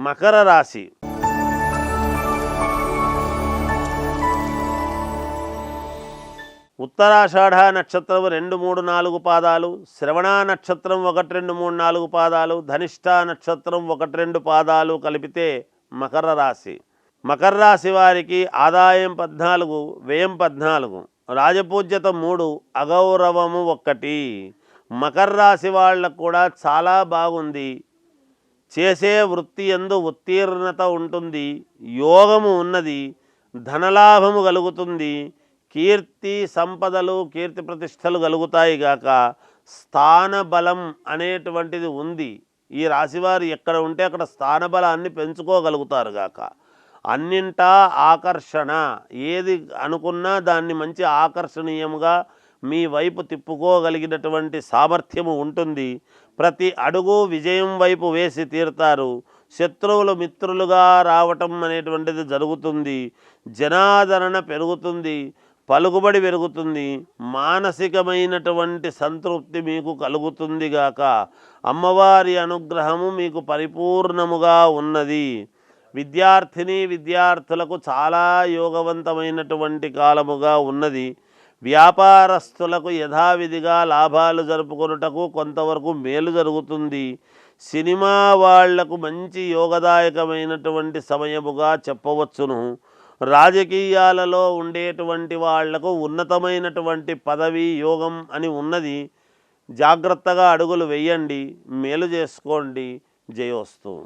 మకర రాశి. ఉత్తరాషాఢ నక్షత్రం 2, 3, 4 పాదాలు, శ్రవణ నక్షత్రం 1, 2, 3, 4 పాదాలు, ధనిష్ట నక్షత్రం 1, 2 పాదాలు కలిపితే మకర రాశి. మకర రాశి వారికి ఆదాయం 14, వ్యయం 14, రాజపూజ్యత 3, అగౌరవము 1. మకర రాశి వాళ్ళకు కూడా చాలా బాగుంది. చేసే వృత్తి యందు ఉత్తీర్ణత ఉంటుంది, యోగము ఉన్నది, ధనలాభము కలుగుతుంది, కీర్తి సంపదలు కీర్తి ప్రతిష్టలు కలుగుతాయి గాక స్థానబలం అనేటువంటిది ఉంది. ఈ రాశివారు ఎక్కడ ఉంటే అక్కడ స్థానబలాన్ని పెంచుకోగలుగుతారు గాక. అన్నింటా ఆకర్షణ, ఏది అనుకున్నా దాన్ని మంచి ఆకర్షణీయముగా మీ వైపు తిప్పుకోగలిగినటువంటి సామర్థ్యము ఉంటుంది. ప్రతి అడుగు విజయం వైపు వేసి తీరుతారు. శత్రువులు మిత్రులుగా రావటం అనేటువంటిది జరుగుతుంది. జనాదరణ పెరుగుతుంది, పలుకుబడి పెరుగుతుంది, మానసికమైనటువంటి సంతృప్తి మీకు కలుగుతుంది గాక. అమ్మవారి అనుగ్రహము మీకు పరిపూర్ణముగా ఉన్నది. విద్యార్థిని విద్యార్థులకు చాలా యోగవంతమైనటువంటి కాలముగా ఉన్నది. వ్యాపారస్తులకు యథావిధిగా లాభాలు జరుపుకొనుటకు కొంతవరకు మేలు జరుగుతుంది. సినిమా వాళ్లకు మంచి యోగదాయకమైనటువంటి సమయముగా చెప్పవచ్చును. రాజకీయాలలో ఉండేటువంటి వాళ్లకు ఉన్నతమైనటువంటి పదవి యోగం అని ఉన్నది. జాగ్రత్తగా అడుగులు వేయండి, మేలు చేసుకోండి. జయోస్తు.